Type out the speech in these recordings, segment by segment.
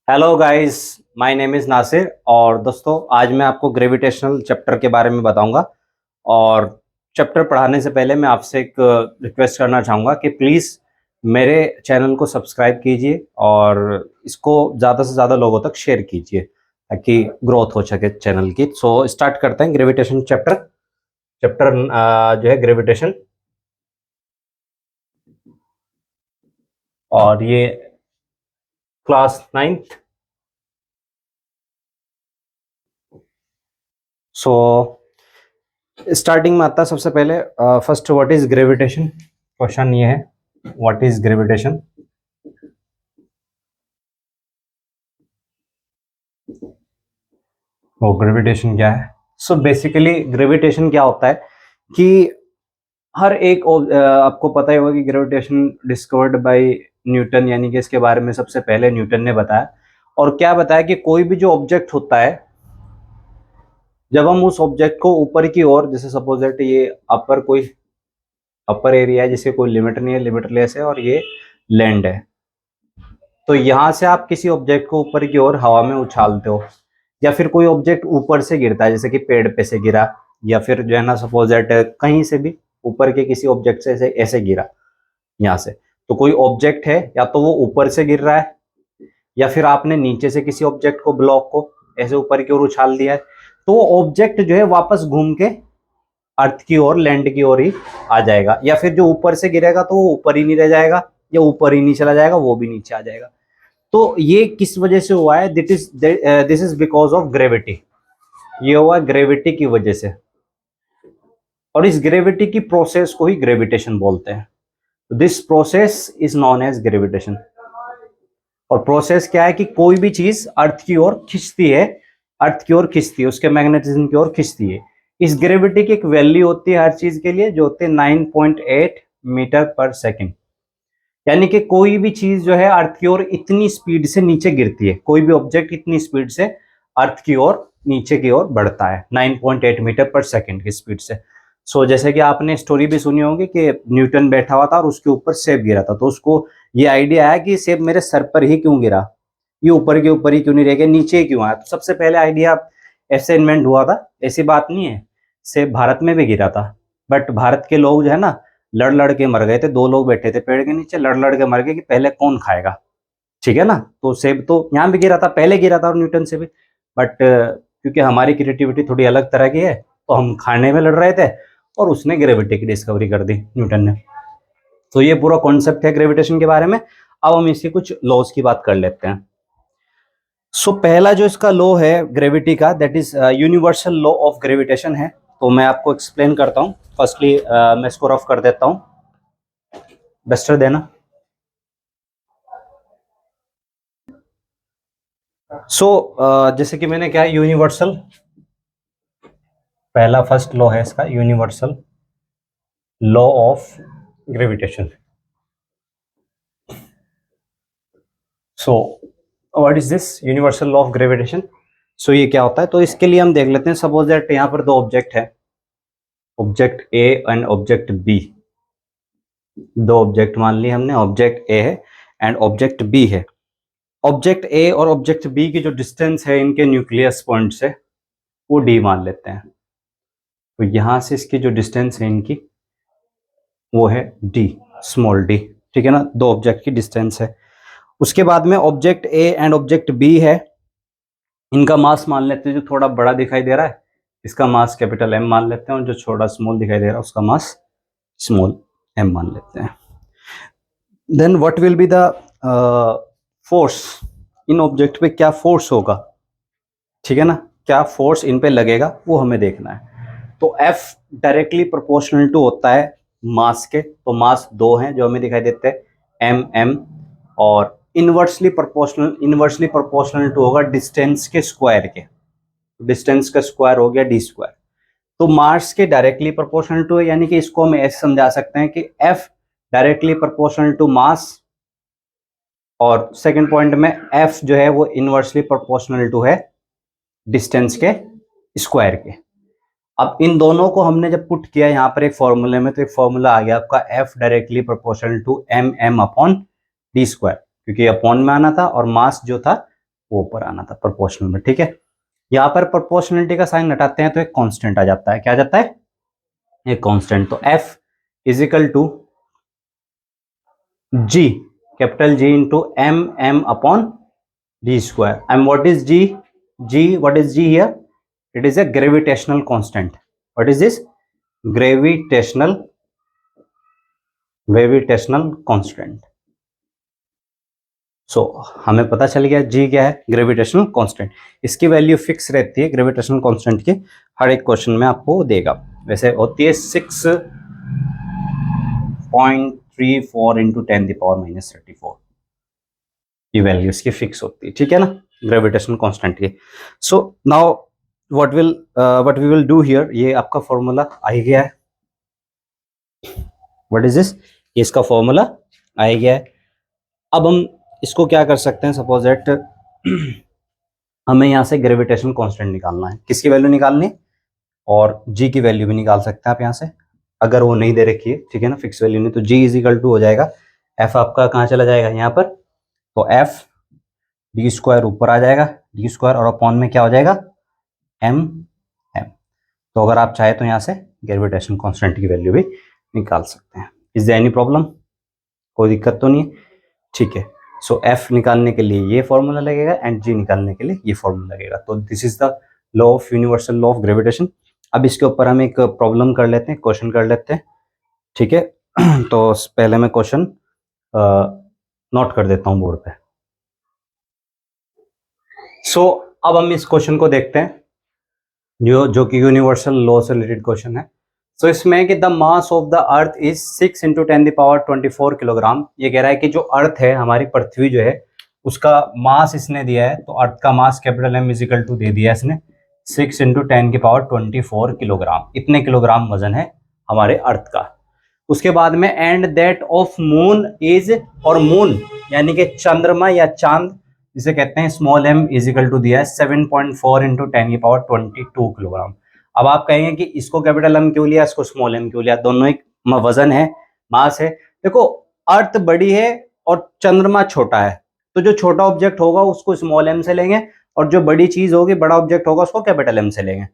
Hello guys, my name is Nasir. और दोस्तों, आज मैं आपको ग्रेविटेशनल चैप्टर के बारे में बताऊंगा। और चैप्टर पढ़ाने से पहले मैं आपसे एक रिक्वेस्ट करना चाहूँगा कि प्लीज़ मेरे चैनल को सब्सक्राइब कीजिए और इसको ज़्यादा से ज़्यादा लोगों तक शेयर कीजिए ताकि ग्रोथ हो सके चैनल की। सो स्टार्ट करते हैं ग्रेविटेशन चैप्टर। चैप्टर जो है ग्रेविटेशन, और ये क्लास 9th। सो स्टार्टिंग में आता है सबसे पहले first, what is gravitation. Question ये है, व्हाट इज ग्रेविटेशन। वो ग्रेविटेशन क्या है? सो बेसिकली ग्रेविटेशन क्या होता है कि हर एक आपको पता ही होगा कि ग्रेविटेशन डिस्कवर्ड बाय न्यूटन, यानी कि इसके बारे में सबसे पहले न्यूटन ने बताया। और क्या बताया कि कोई भी जो ऑब्जेक्ट होता है, जब हम उस ऑब्जेक्ट को ऊपर की ओर, जैसे सपोज दैट ये कोई अपर एरिया है जिसके कोई लिमिट नहीं है, लिमिटलेस है, और ये लैंड है, तो यहां से आप किसी ऑब्जेक्ट को ऊपर की ओर हवा में उछालते हो, या फिर कोई ऑब्जेक्ट ऊपर से गिरता है, जैसे कि पेड़ पे से गिरा, या फिर जो है ना सपोज दैट कहीं से भी ऊपर के किसी ऑब्जेक्ट से ऐसे ऐसे गिरा यहाँ से, तो कोई ऑब्जेक्ट है, या तो वो ऊपर से गिर रहा है, या फिर आपने नीचे से किसी ऑब्जेक्ट को, ब्लॉक को ऐसे ऊपर की ओर उछाल दिया है, तो वो ऑब्जेक्ट जो है वापस घूम के अर्थ की ओर, लैंड की ओर ही आ जाएगा। या फिर जो ऊपर से गिरेगा तो वो ऊपर ही नहीं रह जाएगा, या ऊपर ही नहीं चला जाएगा, वो भी नीचे आ जाएगा। तो ये किस वजह से हुआ है? This is because of gravity. ये हुआ ग्रेविटी की वजह से, और इस ग्रेविटी की प्रोसेस को ही ग्रेविटेशन बोलते हैं। This process is known as gravitation. और प्रोसेस क्या है कि कोई भी चीज अर्थ की ओर खींचती है, अर्थ की ओर खींचती है, उसके मैग्नेटिज्म की ओर खींचती है। इस ग्रेविटी की एक वैल्यू होती है हर चीज के लिए, जो होती है 9.8 मीटर पर सेकेंड। यानी कि कोई भी चीज जो है अर्थ की ओर इतनी स्पीड से नीचे गिरती है, कोई भी ऑब्जेक्ट इतनी स्पीड से अर्थ की ओर नीचे की ओर बढ़ता है 9.8 मीटर पर सेकेंड की स्पीड से। जैसे कि आपने स्टोरी भी सुनी होगी कि न्यूटन बैठा हुआ था और उसके ऊपर सेब गिरा था, तो उसको ये आइडिया आया कि सेब मेरे सर पर ही क्यों गिरा, ये ऊपर के ऊपर ही क्यों नहीं रह गया, नीचे ही क्यों आया। तो सबसे पहले आइडिया ऐसे इन्वेंट हुआ था, ऐसी बात नहीं है। सेब भारत में भी गिरा था, बट भारत के लोग जो है ना, लड़ लड़ के मर गए थे। दो लोग बैठे थे पेड़ के नीचे, लड़ लड़ के मर गए कि पहले कौन खाएगा, ठीक है ना। तो सेब तो यहाँ भी गिरा था, पहले गिरा था, और न्यूटन से भी। बट क्योंकि हमारी क्रिएटिविटी थोड़ी अलग तरह की है, तो हम खाने में लड़ रहे थे, और उसने ग्रेविटी की डिस्कवरी कर दी, न्यूटन ने। तो ये पूरा कॉन्सेप्ट है ग्रेविटेशन के बारे में। अब हम इसकी कुछ लॉज की बात कर लेते हैं। पहला जो इसका लॉ है ग्रेविटी का, that is universal law of gravitation है। तो मैं आपको एक्सप्लेन करता हूँ। फर्स्टली मैं इसको रफ कर देता हूँ, डस्टर देना। जैसे कि मैंने क्या, यूनिवर्सल, पहला फर्स्ट लॉ है इसका, universal law of gravitation. So what is this universal law of gravitation? ये क्या होता है, तो इसके लिए हम देख लेते हैं। सपोज दैट यहाँ पर दो ऑब्जेक्ट है, object A and object B. दो ऑब्जेक्ट मान लिए हमने, ऑब्जेक्ट ए है एंड ऑब्जेक्ट बी है। ऑब्जेक्ट ए और ऑब्जेक्ट बी की जो डिस्टेंस है इनके न्यूक्लियस पॉइंट से, वो डी मान लेते हैं। तो यहां से इसकी जो डिस्टेंस है इनकी, वो है डी, स्मॉल डी, ठीक है ना। दो ऑब्जेक्ट की डिस्टेंस है। उसके बाद में object A and object B है, इनका मास मान लेते हैं। जो थोड़ा बड़ा दिखाई दे रहा है इसका मास कैपिटल एम मान लेते हैं, और जो छोटा स्मॉल दिखाई दे रहा है उसका मास स्मॉल एम मान लेते हैं। Then what will be the force, इन ऑब्जेक्ट पे क्या फोर्स होगा, ठीक है ना, क्या फोर्स इन पे लगेगा वो हमें देखना है। तो F डायरेक्टली प्रोपोर्शनल टू होता है मास के, तो मास दो हैं जो हमें दिखाई देते हैं, एम एम। और इनवर्सली प्रोपोर्शनल टू होगा डिस्टेंस के स्क्वायर के, डिस्टेंस का स्क्वायर हो गया डी स्क्वायर। तो मास के डायरेक्टली प्रोपोर्शनल टू है, यानी कि इसको हम ऐसे समझा सकते हैं कि F directly proportional to mass, और सेकंड पॉइंट में F जो है वो इनवर्सली प्रोपोर्शनल टू है डिस्टेंस के स्क्वायर के। अब इन दोनों को हमने जब पुट किया यहाँ पर एक फॉर्मूले में, तो एक फॉर्मूला आ गया आपका F directly proportional to M M upon D square, क्योंकि अपॉन में आना था और मास जो था वो ऊपर आना था प्रोपोर्शनल में, ठीक है। यहाँ पर प्रोपोर्शनलिटी का साइन हटाते हैं तो एक कांस्टेंट आ जाता है, क्या आ जाता है, एक कांस्टेंट। तो F is equal to G, capital G into M upon D square. And what is G, what is G here? It is a gravitational constant. What is this? Gravitational constant. So हमें पता चल गया G क्या है, gravitational constant. इसकी value fix रहती है gravitational constant की, हर एक क्वेश्चन में आपको देगा। वैसे होती है 6.34 इंटू 10⁻⁻34, ये वैल्यू इसकी फिक्स होती है, ठीक है ना, ग्रेविटेशनल कांस्टेंट की। So now what we will do here, ये आपका फॉर्मूला आ ही गया है। व्हाट इज दिस, इसका फॉर्मूला आ ही गया है। अब हम इसको क्या कर सकते हैं, सपोज दैट हमें यहाँ से ग्रेविटेशनल कांस्टेंट निकालना है, किसकी वैल्यू निकालनी है, और जी की वैल्यू भी निकाल सकते हैं आप यहाँ से, अगर वो नहीं दे रखी है, ठीक है ना, फिक्स वैल्यू नहीं, तो जी इज इक्वल टू हो जाएगा, एफ आपका कहाँ चला जाएगा यहाँ पर, तो एफ डी स्क्वायर ऊपर आ जाएगा, डी स्क्वायर और अपॉन में क्या हो जाएगा, एम एम। तो अगर आप चाहे तो यहाँ से ग्रेविटेशनल कांस्टेंट की वैल्यू भी निकाल सकते हैं। इज देयर एनी प्रॉब्लम, कोई दिक्कत तो नहीं है, ठीक है। सो एफ निकालने के लिए ये फॉर्मूला लगेगा एंड जी निकालने के लिए ये फॉर्मूला लगेगा। तो this is the law of universal law of gravitation. अब इसके ऊपर हम एक प्रॉब्लम कर लेते हैं, क्वेश्चन कर लेते हैं, ठीक है। तो पहले मैं क्वेश्चन नोट कर देता हूँ बोर्ड पे। सो अब हम इस क्वेश्चन को देखते हैं, जो कि यूनिवर्सल लॉ से रिलेटेड क्वेश्चन है। सो इसमें कि the mass of the earth is 6 into 10⁻24 kilogram. ये कह रहा है कि जो अर्थ है, हमारी पृथ्वी जो है, उसका मास इसने दिया है, तो अर्थ का mass capital M is equal to दे दिया है इसने 6 इंटू 10⁻24 किलोग्राम, इतने किलोग्राम वजन है हमारे अर्थ का। उसके बाद में and that of moon is, और मून यानी कि चंद्रमा या चांद जिसे कहते हैं, स्मॉल एम इजिकल टू दिया है 7.4 इंटू 10⁻22 किलोग्राम। अब आप कहेंगे कि इसको कैपिटल एम क्यों लिया, इसको स्मॉल एम क्यों लिया, दोनों एक वजन है, मास है। देखो अर्थ बड़ी है और चंद्रमा छोटा है, तो जो छोटा ऑब्जेक्ट होगा उसको स्मॉल एम से लेंगे, और जो बड़ी चीज होगी, बड़ा ऑब्जेक्ट होगा, उसको कैपिटल एम से लेंगे।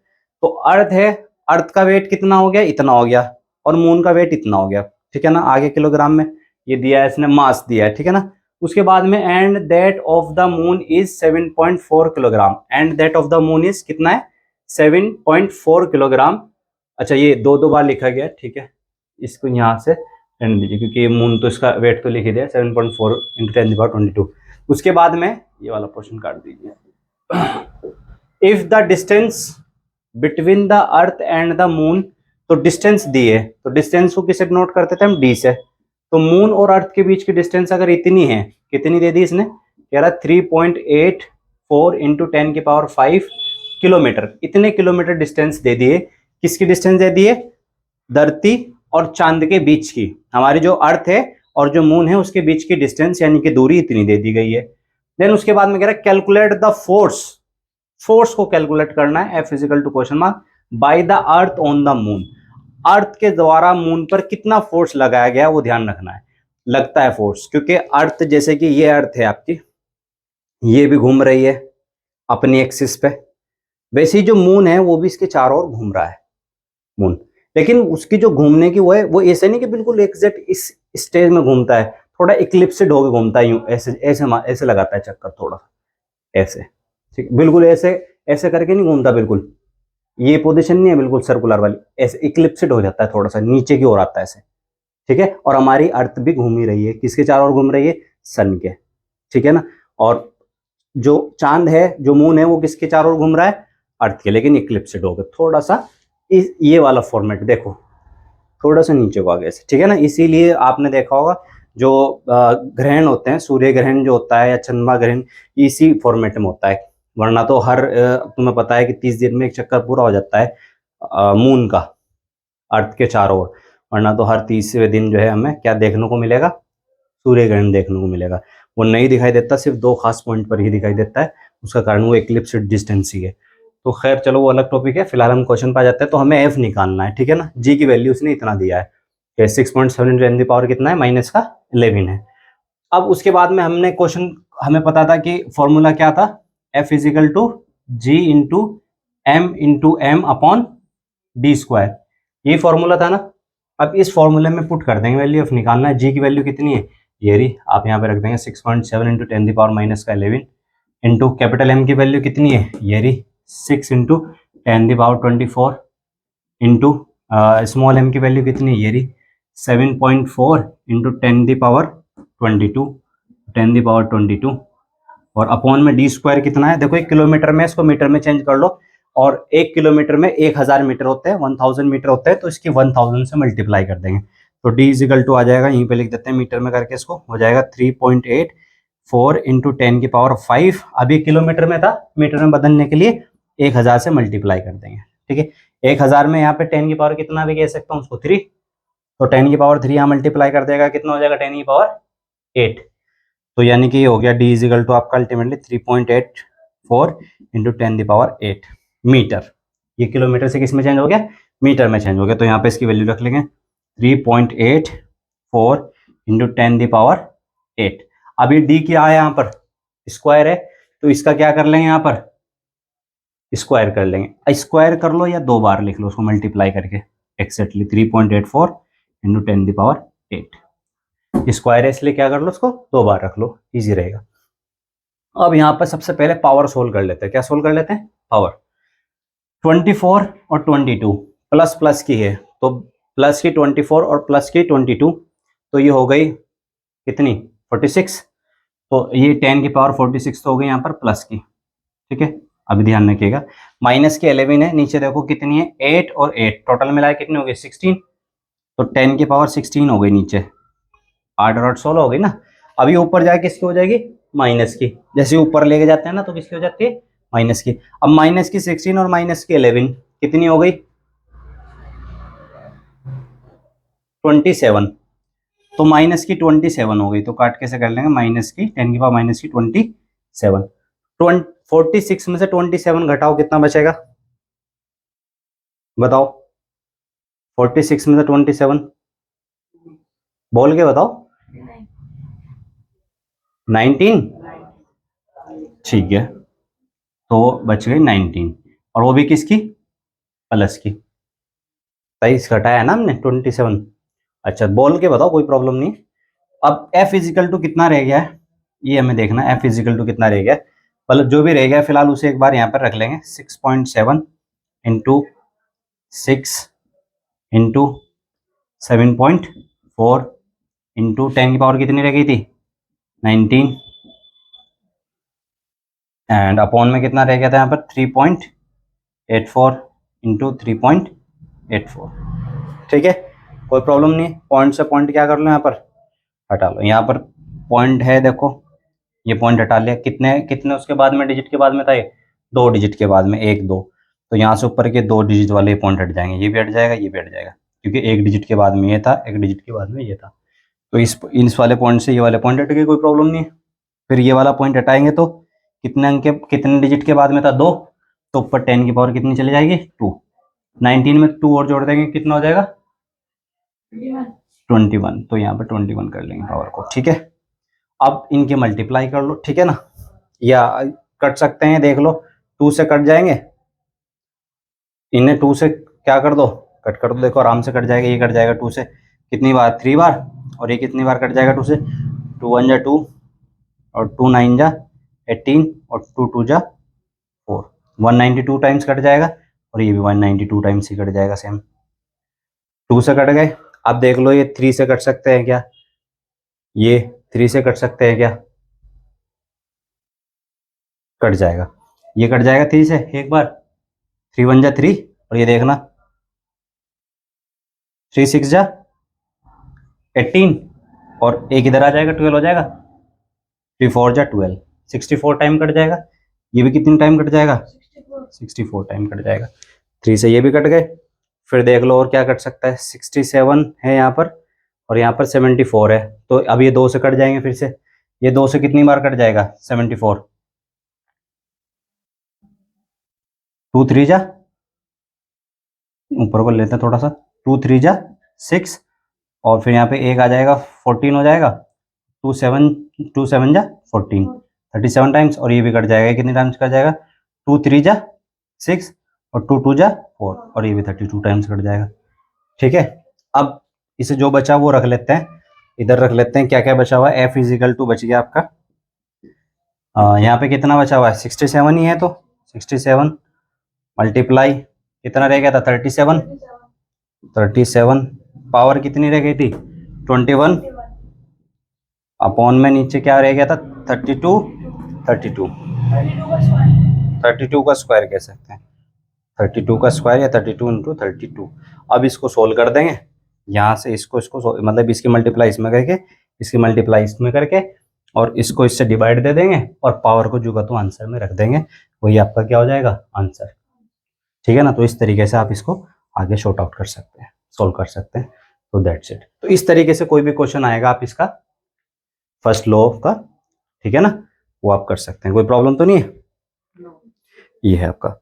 तो अर्थ है, अर्थ का वेट कितना हो गया, इतना हो गया, और मून का वेट इतना हो गया, ठीक है ना। आगे किलोग्राम में ये दिया है इसने, मास दिया है, ठीक है ना। उसके बाद में and that of the moon is 7.4 kilogram. And that of the moon is कितना है, 7.4 किलोग्राम। अच्छा ये दो बार लिखा गया, ठीक है, इसको यहाँ से रहने दीजिए, क्योंकि मून तो इसका वेट तो लिख ही दिया 7.4 इंटू 10⁻22। उसके बाद में ये वाला पोर्शन काट दीजिए। If the distance between the earth and the moon, तो डिस्टेंस दी है, तो डिस्टेंस को किसे नोट करते थे हम, डी से। तो मून और अर्थ के बीच की डिस्टेंस अगर इतनी है, कितनी दे दी इसने, कह रहा 3.84 इंटू 10⁵ किलोमीटर, इतने किलोमीटर डिस्टेंस दे दिए। किसकी डिस्टेंस दे दी है, धरती और चांद के बीच की, हमारी जो अर्थ है और जो मून है उसके बीच की डिस्टेंस यानी कि दूरी इतनी दे दी गई है। देन उसके बाद में कह रहा है कैलकुलेट द फोर्स, फोर्स को कैलकुलेट करना है, F is equal to question mark by the earth on the moon. Earth के द्वारा मून पर कितना फोर्स लगाया गया वो ध्यान रखना है, लगता है फोर्स, क्योंकि अर्थ जैसे कि ये अर्थ है आपकी, ये भी घूम रही है अपनी एक्सिस पे, वैसे ही जो मून है वो भी इसके चारों ओर घूम रहा है मून। लेकिन उसकी जो घूमने की वो है, वो ऐसे नहीं कि बिल्कुल एग्जैक्ट इस स्टेज में घूमता है, थोड़ा इक्लिप्सिड होकर घूमता है, यूं ऐसे ऐसे ऐसे लगाता है चक्कर, थोड़ा ऐसे, ठीक, बिल्कुल ऐसे ऐसे करके नहीं घूमता, बिल्कुल ये पोजीशन नहीं है बिल्कुल सर्कुलर वाली, ऐसे इक्लिप्सिड हो जाता है, थोड़ा सा नीचे की ओर आता है ऐसे, ठीक है। और हमारी अर्थ भी घूम ही रही है, किसके चारों ओर घूम रही है, सन के, ठीक है ना। और जो चांद है, जो मून है, वो किसके चारों ओर घूम रहा है, अर्थ के, लेकिन इक्लिप्सिड हो गया थोड़ा सा, ये वाला फॉर्मेट देखो, थोड़ा सा नीचे को आ गया, ठीक है ना। इसीलिए आपने देखा होगा जो ग्रहण होते हैं, सूर्य ग्रहण जो होता है या चंद्रमा ग्रहण, इसी फॉर्मेट में होता है, वरना तो हर तुम्हें पता है कि 30 दिन में एक चक्कर पूरा हो जाता है मून का अर्थ के चारों ओर, वरना तो हर 30वें दिन जो है हमें क्या देखने को मिलेगा, सूर्य ग्रहण देखने को मिलेगा। वो नहीं दिखाई देता, सिर्फ 2 खास पॉइंट पर ही दिखाई देता है, उसका कारण वो इक्लिप्सिड डिस्टेंस ही है। तो खैर चलो वो अलग टॉपिक है, फिलहाल हम क्वेश्चन पर जाते हैं। तो हमें एफ निकालना है, ठीक है ना। जी की वैल्यू उसने इतना दिया है, 6.7 × 10⁻⁻ कितना है, -11 है। अब उसके बाद में हमने क्वेश्चन, हमें पता था कि फॉर्मूला क्या था, F is equal to G into M upon D square, ये फॉर्मूला था ना। अब इस फॉर्मूले में पुट कर देंगे वैल्यू, ऑफ निकालना है जी की वैल्यू कितनी है, ये रही, आप यहाँ पे रख देंगे 6.7 इंटू 10⁻⁻11 इंटू कैपिटल M की वैल्यू कितनी है, ये रही 6 इंटू 10⁻24 इंटू स्मॉल m की वैल्यू कितनी है, ये रही 7.4 इंटू 10⁻22 और अपॉन में डी स्क्वायर कितना है, देखो 1 किलोमीटर में इसको मीटर में चेंज कर लो, और 1 किलोमीटर में 1000 मीटर होते हैं, 1000 मीटर होते हैं, तो इसकी 1000 से मल्टीप्लाई कर देंगे, तो d इजिकल टू आ जाएगा, यहीं पे लिख देते हैं मीटर में करके, इसको हो जाएगा 3.84 इंटू 10⁵। अभी किलोमीटर में था, मीटर में बदलने के लिए 1000 से मल्टीप्लाई कर देंगे, ठीक है। 1000 में यहाँ पे 10 की पावर कितना भी कह सकता हूँ उसको 3, तो 10 की पावर 3 यहाँ मल्टीप्लाई कर देगा, कितना हो जाएगा 10 की पावर 8, तो यानी कि ये हो गया d इजिकल टू आपका अल्टीमेटली 3.84 इंटू 10⁸ मीटर। ये किलोमीटर से किस में चेंज हो गया, मीटर में चेंज हो गया, तो यहाँ पे इसकी वैल्यू रख लेंगे 3.84 इंटू 10⁸। अभी d क्या है, यहाँ पर स्क्वायर है, तो इसका क्या कर लेंगे, यहाँ पर स्क्वायर कर लेंगे, स्क्वायर कर लो या 2 बार लिख लो उसको मल्टीप्लाई करके, एक्जैक्टली 3.84 इंटू 10⁸। स्क्वायर है इसलिए क्या कर लो, उसको 2 बार रख लो, इजी रहेगा। अब यहाँ पर सबसे पहले पावर सोल्व कर लेते हैं, क्या सोल्व कर लेते हैं, पावर 24 और 22 प्लस प्लस की है, तो प्लस की 24 और प्लस की 22, तो ये हो गई कितनी 46, तो ये 10 की पावर 46 तो हो गई यहाँ पर प्लस की, ठीक है। अभी ध्यान रखिएगा, माइनस की 11 है, नीचे देखो कितनी है 8 और 8 टोटल मिलाए कितनी हो गई 16, तो 10 की पावर 16 हो गई, नीचे 8 और 8 16 हो गई ना। अभी ऊपर जाके किसकी हो जाएगी, माइनस की, जैसे ऊपर लेके जाते हैं ना तो किसकी हो जाती है, माइनस की। अब माइनस की 16 और माइनस की 11 कितनी हो गई 27, तो माइनस की 27 हो गई, तो काट कैसे कर लेंगे, माइनस की 10 की पावर माइनस की 27, 46 में से 27 घटाओ कितना बचेगा, बताओ 46 में से 27 बोल के बताओ, 19, ठीक है, तो बच गई 19, और वो भी किसकी, प्लस की, 23 घटाया ना हमने 27, अच्छा बोल के बताओ कोई प्रॉब्लम नहीं। अब f इजिकल टू कितना रह गया है, ये हमें देखना है, f इजिकल टू कितना रह गया, मतलब जो भी रह गया फिलहाल उसे एक बार यहाँ पर रख लेंगे, 6.7 इंटू 6 इंटू 7.4 इंटू 10 की पावर कितनी रह गई थी 19, एंड अपॉन में कितना रह गया था यहाँ पर 3.84 इंटू 3.84, ठीक है, कोई प्रॉब्लम नहीं। पॉइंट से पॉइंट क्या कर लो, यहाँ पर हटा लो, यहाँ पर पॉइंट है देखो, ये पॉइंट हटा लिया, कितने कितने उसके बाद में डिजिट के बाद में था, ये 2 डिजिट के बाद में 1 2, तो यहाँ से ऊपर के 2 डिजिट वाले पॉइंट हट जाएंगे, ये भी हट जाएगा, ये भी हट जाएगा, क्योंकि 1 डिजिट के बाद में ये था, 1 डिजिट के बाद में ये था, तो इस वाले पॉइंट से ये वाले पॉइंट हट गए, कोई प्रॉब्लम नहीं है। फिर ये वाला पॉइंट हटाएंगे तो कितने अंक के कितने डिजिट के बाद में था 2, तो ऊपर 10 की पावर कितनी चली जाएगी 2, 19 में 2 और जोड़ देंगे कितना हो जाएगा 21, तो यहाँ पर 21 कर लेंगे पावर को, ठीक है। अब इनके मल्टीप्लाई कर लो, ठीक है ना, या कट सकते हैं, देख लो 2 से कट जाएंगे, इन्हें 2 से क्या कर दो, कट कर दो, देखो आराम से कट जाएगा, ये कट जाएगा 2 से कितनी बार 3 बार, और ये कितनी बार कट जाएगा 2 से, 2 1 जा 2 और 2 9 जा 18 और 2 2 जा 4, 192 टाइम्स कट जाएगा, और ये भी 192 टाइम्स ही कट जाएगा, सेम 2 से कट गए। अब देख लो ये 3 से कट सकते हैं क्या, ये 3 से कट सकते हैं क्या, कट जाएगा, ये कट जाएगा 3 से एक बार, 3 1 जा 3, और ये देखना 3 6 जा 18, और एक इधर आ जाएगा 12 हो जाएगा, 3 4 जा 12, 64 टाइम कट जाएगा, ये भी कितनी टाइम कट जाएगा 64 टाइम कट जाएगा, 3 से ये भी कट गए। फिर देख लो और क्या कट सकता है, 67 है यहाँ पर, और यहाँ पर 74 है, तो अब ये 2 से कट जाएंगे, फिर से ये 2 से कितनी बार कट जाएगा 74, 2 3 जा, ऊपर को लेते हैं थोड़ा सा, 2 3 जा 6, और फिर यहाँ पे एक आ जाएगा 14 हो जाएगा, 2 7 जा 14, 37 टाइम्स, और ये भी कट जाएगा, कितने टाइम्स कट जाएगा, 2 3 जा 6 और 2 2 जा 4, और ये भी 32 टाइम्स कट जाएगा। ठीक है, अब इसे जो बचा वो रख लेते हैं, इधर रख लेते हैं। क्या क्या बचा हुआ है, F इजिकल टू बच गया आपका, यहाँ पे कितना बचा हुआ है, 67 ही है, तो 67 मल्टीप्लाई कितना रह गया था, 37 पावर कितनी रह गई थी, 21 अपॉन में नीचे क्या रह गया था, 32 का स्क्वायर कह सकते हैं, 32 का स्क्वायर या 32 इंटू 32। अब इसको सोल्व कर देंगे, यहाँ से इसको मतलब इसकी मल्टीप्लाई इसमें करके, इसकी मल्टीप्लाई इसमें करके, और इसको इससे डिवाइड दे देंगे, और पावर को जो का तो आंसर में रख देंगे, वही आपका क्या हो जाएगा, आंसर। ठीक है ना, तो इस तरीके से आप इसको आगे शॉर्ट आउट कर सकते हैं, सोल्व कर सकते हैं। तो दैट्स इट। तो इस तरीके से कोई भी क्वेश्चन आएगा आप इसका फर्स्ट लॉ का, ठीक है ना, वो आप कर सकते हैं, कोई प्रॉब्लम तो नहीं है। ये है आपका।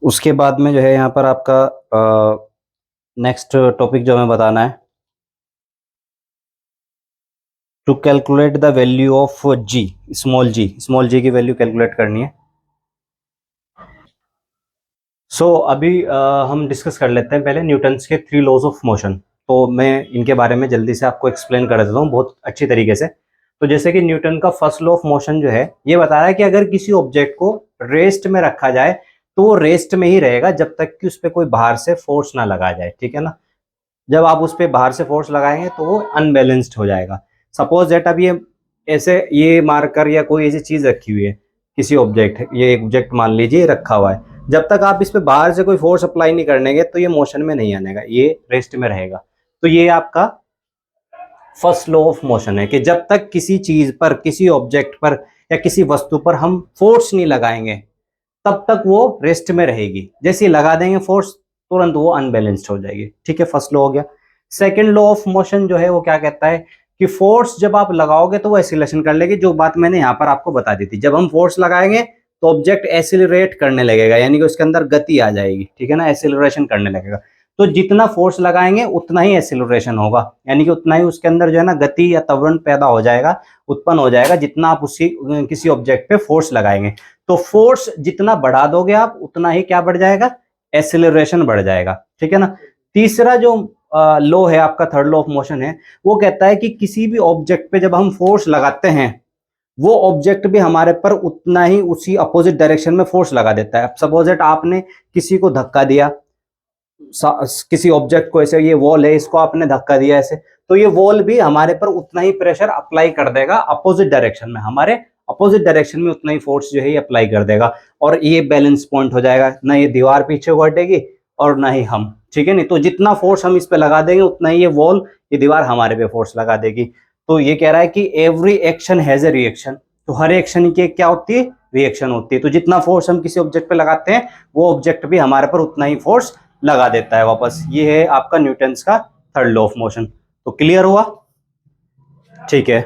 उसके बाद में जो है यहाँ पर आपका नेक्स्ट टॉपिक जो हमें बताना है, to calculate the value of g, small g की वैल्यू कैलकुलेट करनी है। अभी हम डिस्कस कर लेते हैं पहले न्यूटन्स के 3 लॉज ऑफ मोशन। तो मैं इनके बारे में जल्दी से आपको एक्सप्लेन कर देता हूँ बहुत अच्छी तरीके से। तो जैसे कि न्यूटन का फर्स्ट लॉ ऑफ मोशन जो है, ये बता रहा है कि अगर किसी ऑब्जेक्ट को रेस्ट में रखा जाए तो वो रेस्ट में ही रहेगा जब तक कि उस पर कोई बाहर से फोर्स ना लगाया जाए। ठीक है ना, जब आप उस पर बाहर से फोर्स लगाएंगे तो वो अनबैलेंस्ड हो जाएगा। सपोज दैट अब ये ऐसे ये मार्कर या कोई ऐसी चीज रखी हुई है, किसी ऑब्जेक्ट, ये एक ऑब्जेक्ट मान लीजिए रखा हुआ है, जब तक आप इस पे बाहर से कोई फोर्स अप्लाई नहीं करनेंगे तो ये मोशन में नहीं आनेगा, ये रेस्ट में रहेगा। तो ये आपका फर्स्ट लॉ ऑफ मोशन है कि जब तक किसी चीज पर, किसी ऑब्जेक्ट पर या किसी वस्तु पर हम फोर्स नहीं लगाएंगे तब तक वो रेस्ट में रहेगी। जैसे ही लगा देंगे फोर्स, तुरंत वो अनबैलेंस्ड हो जाएगी। ठीक है, फर्स्ट लॉ हो गया। सेकेंड लॉ ऑफ मोशन जो है वो क्या कहता है कि फोर्स जब आप लगाओगे तो वो एक्सीलरेशन कर लेगी, जो बात मैंने यहाँ पर आपको बता दी थी। जब हम फोर्स लगाएंगे तो ऑब्जेक्ट एक्सीलरेट करने लगेगा, यानी कि उसके अंदर गति आ जाएगी। ठीक है ना, एक्सीलरेशन करने लगेगा। तो जितना फोर्स लगाएंगे उतना ही एक्सीलरेशन होगा, यानी कि उतना ही उसके अंदर जो है ना गति या त्वरण पैदा हो जाएगा, उत्पन्न हो जाएगा, जितना आप उसी किसी ऑब्जेक्ट पे फोर्स लगाएंगे। तो फोर्स जितना बढ़ा दोगे आप, उतना ही क्या बढ़ जाएगा, एक्सीलरेशन बढ़ जाएगा। ठीक है ना। तीसरा जो लॉ है आपका, थर्ड लॉ ऑफ मोशन है, वो कहता है कि किसी भी ऑब्जेक्ट पे जब हम फोर्स लगाते हैं वो ऑब्जेक्ट भी हमारे पर उतना ही उसी अपोजिट डायरेक्शन में फोर्स लगा देता है। सपोज दैट आपने किसी को धक्का दिया, किसी ऑब्जेक्ट को, ऐसे ये वॉल है, इसको आपने धक्का दिया ऐसे, तो ये वॉल भी हमारे पर उतना ही प्रेशर अप्लाई कर देगा अपोजिट डायरेक्शन में, हमारे अपोजिट डायरेक्शन में उतना ही फोर्स जो है ये अप्लाई कर देगा, और ये बैलेंस पॉइंट हो जाएगा, ना ये दीवार पीछे हटेगी और ना ही हम। ठीक है नहीं, तो जितना फोर्स हम इस पे लगा देंगे उतना ही ये वॉल, ये दीवार हमारे पे फोर्स लगा देगी। तो ये कह रहा है कि every action has a reaction, तो हर एक्शन की क्या होती है, रिएक्शन होती है। तो जितना फोर्स हम किसी ऑब्जेक्ट पे लगाते हैं वो ऑब्जेक्ट भी हमारे पर उतना ही फोर्स लगा देता है वापस। ये है आपका न्यूटन्स का थर्ड लॉ ऑफ मोशन। तो क्लियर हुआ, ठीक है।